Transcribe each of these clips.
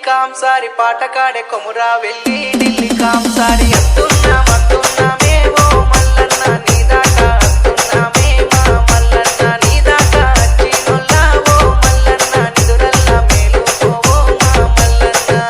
కాంసారి పాటకాడే కొమురా వెళ్ళి ఢిల్లీ కాంసారి అంటున్నామే ఓ మల్లన్న నీ దాకా అంటున్నామే మా మల్లన్న నీ దాకా వచ్చినోళ్ళ ఓ మల్లన్న నిదురల్లా మేలుకోవో మా మల్లన్న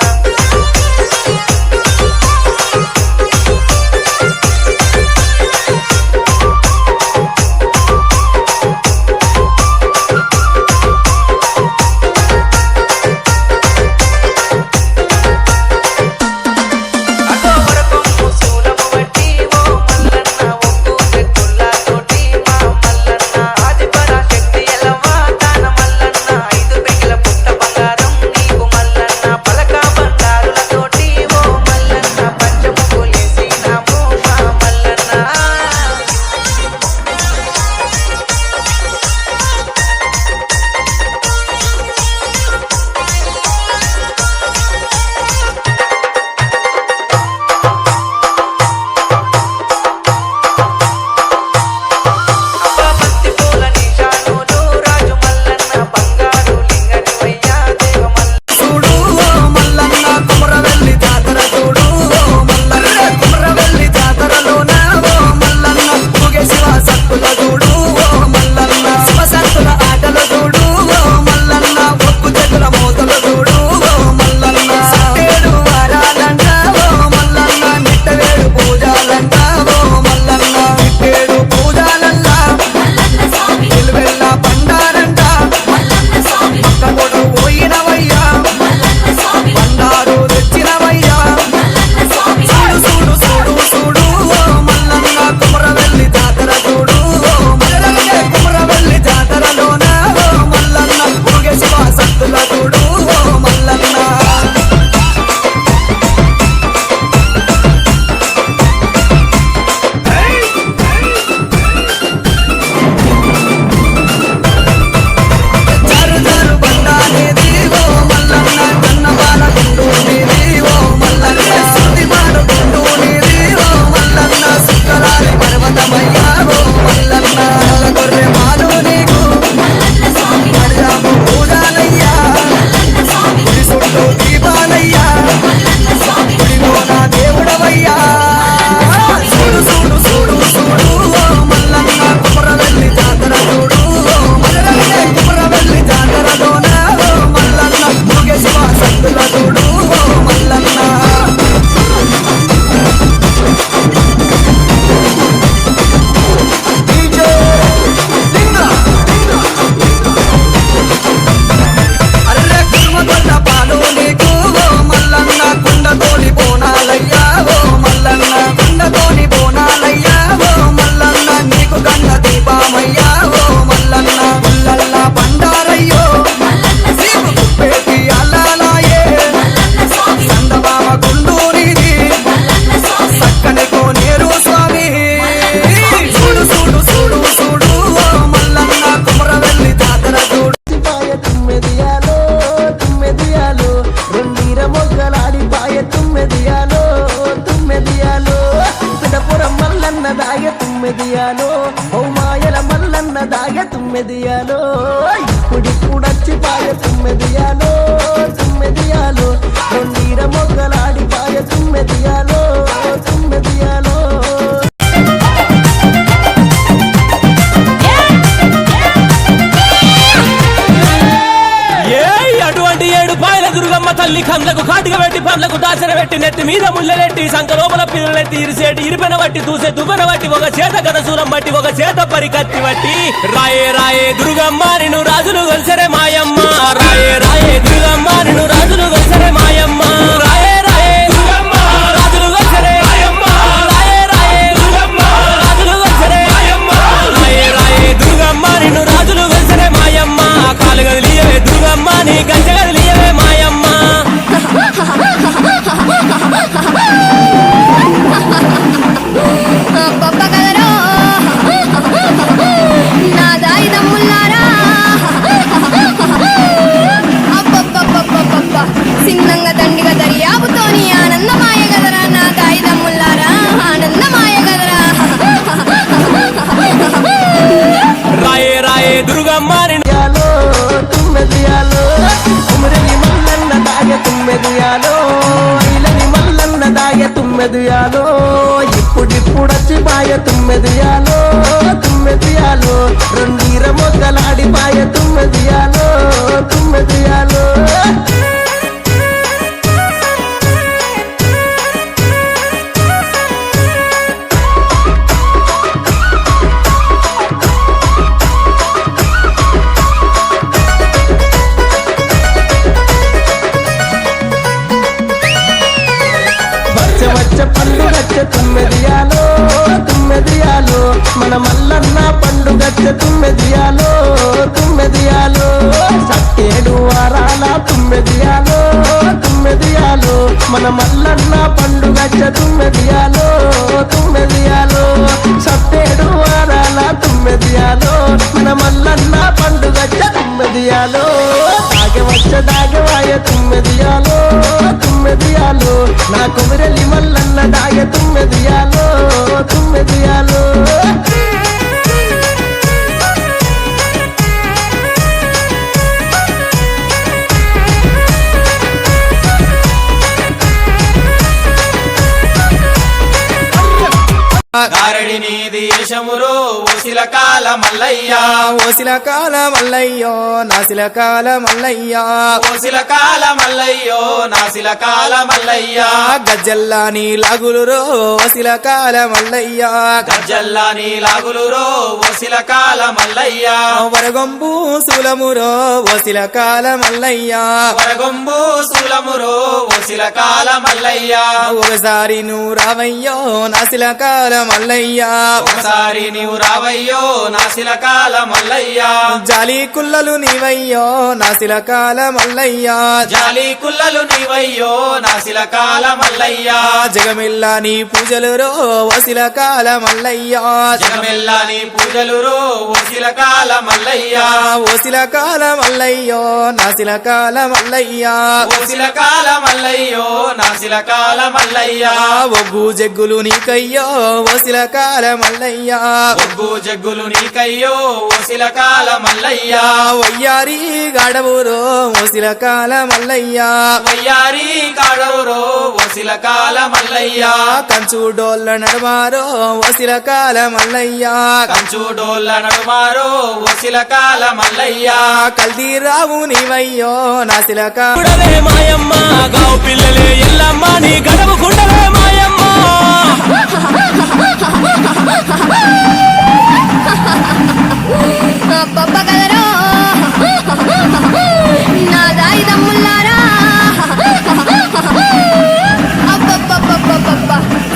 తుమ్మెదియాలో ఓ మాయల మల్లన్న దాగే తుమ్మెదియాలో ఇప్పుడిప్పుడచ్చి పాయ తుమ్మెదియాలో తుమ్మెదియాలో నీర మొగ్గలాడి పాయ తుమ్మెదియాలో తుమ్మెదియాలో తల్లి కండ్లకు కాటిగా పెట్టి పండ్లకు దాచన పెట్టి నెత్తి మీద ముళ్ళెట్టి సంక లోపల పిల్లలెత్తి ఇరిసేటి ఇరిపెన బట్టి దూసే దువ్వెన బట్టి ఒక చేత గదసూలం బట్టి ఒక చేత పరికత్తి బట్టి రాయే రాయే దుర్గమ్మ నిన్ను రాజులు గొలిసరే మాయమ్మ రాయే రాయే దుర్గమ్మ నిన్ను రాజులు గొలిసరే మాయమ్మ రాయే రాయే దుర్గమ్మ రాజులు గొలిసరే మాయమ్మ రాయే రాయే దుర్గమ్మ రాజులు గొలిసరే మాయమ్మ రాయే రాయే దుర్గమ్మ నిన్ను రాజులు గొలిసరే మాయమ్మ కాలు గదిలియవే దుర్గమ్మ నీ గంజ గదిలియవే మాయమ్మ గొప్ప కదరో నా దాయిదమ్ముల్లారా తుమ్మెదియాలో తుమ్మెదియాలో రెండీర మొగ్గలాడిపాయ తుమ్మెదియాలో తుమ్మెదియాలో వచ్చ పండుగచ్చ తుమ్మెదియాలో తుమ్మెదియాలో మన మల్లన్న పండుగచ్చ తుమ్మెదియాలో తుమ్మెదియాలో సట్టేడు వారాల తుమ్మెదియాలో తుమ్మెదియాలో మన మల్లన్న పండుగచ్చ తుమ్మెదియాలో తుమ్మెదియాలో సట్టేడు వారాల తుమ్మెదియాలో మన మల్లన్న పండుగచ్చ తుమ్మెదియాలో దాగవాయ తుమ్మెదియాలో తుమ్మెదియాలో నా కొమరలి మల్లన్న దాయ తుమ్మెదియాలో తుమ్మెదియాలో గారడి నీది యశమురో ఓసిలకాల మల్లయ్య ఓసిలకాల మల్లయ్యో నాసిలకాల మల్లయ్య ఓసిలకాల మల్లయ్యో నాసిలకాల మల్లయ్య గజ్జల్లాని లాగులురో ఓసిలకాల మల్లయ్య గజ్జల్లా నీలాగులురో ఓసిలకాల మల్లయ్య వరగొంబు శూలమురో ఓసిలకాల మల్లయ్య వరగొంబు శూలమురో ఓసిలకాల మల్లయ్య ఒకసారి నువ్వు రావయ్యో నాసిలకాల మల్లయ్య ఒకసారి నీవు రావయ్యో నాసిలకాల మల్లయ్య జాలి కుల్లలు నీవయ్యో నాసిలకాల మల్లయ్య జాలి కుల్లలు నీవయ్యో నాసిలకాల మల్లయ్య జగమిల్లా నీ పూజలురో ఓసిలకాల మల్లయ్య జగమెల్లా నీ పూజలురో ఓసిలకాల మల్లయ్య ఓసిలకాల మల్లయ్యో నాసిలకాల మల్లయ్య ఓసిలకాల మల్లయ్యో నాసిలకాల మల్లయ్య ఒగ్గు జగ్గులు నీకయ్యో ఓసిలకాల మల్లయ్య ఒగ్గు జగ్గులు నీకయ్యో ఓసిలకాల మల్లయ్య వయ్యారి గాడవురో ఓసిలకాల మల్లయ్య వయ్యారి కాడవురో ఓసిలకాల మల్లయ్య కంచు డోళ్ళ నడమారో ఓసిలకాల మల్లయ్య కంచు డోళ్ళ నడుమారో ఓసిలకాల మల్లయ్య కల్దీరావు నీవయ్యో నాసిలకాల గుడలే మాయమ్మ గావు పిల్లలే ఎల్లమ్మ నీ గడవు గుండలే మాయమ్మ అబ్బబ్బ కదరో నా దాయి దమ్ముల్లారా అబ్బబ్బబ్బబ్బబ్బబ్బ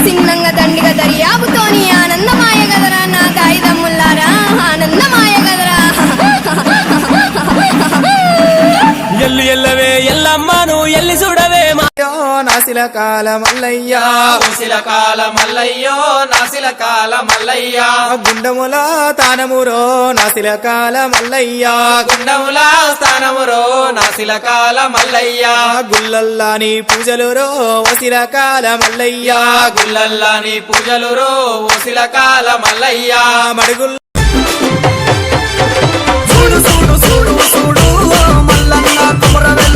చిన్నంగా దండిగా దర్యాబుతోని ఆనందమాయ గదరా నా దాయి దమ్ముల్లారా ఆనందమాయ గదరా ఎల్లు ఎల్లవే ఎల్లమ్మ నువ్వు ఎల్లి చూడవే మా నాసిలకాల మల్లయ్య ఓసిలకాల మల్లయ్యో నాసిలకాల మల్లయ్య గుండముల తానమురో నాసిలకాల మల్లయ్య గుండముల స్థానమురో నాసిలకాల మల్లయ్య గుల్లల్లాని పూజలురో ఓసిలకాల మల్లయ్య గుల్లల్లా నీ పూజలురో ఓసిలకాల మల్లయ్య మడుగుల్ చూడు చూడు చూడు చూడు మల్లన్న కుమరవే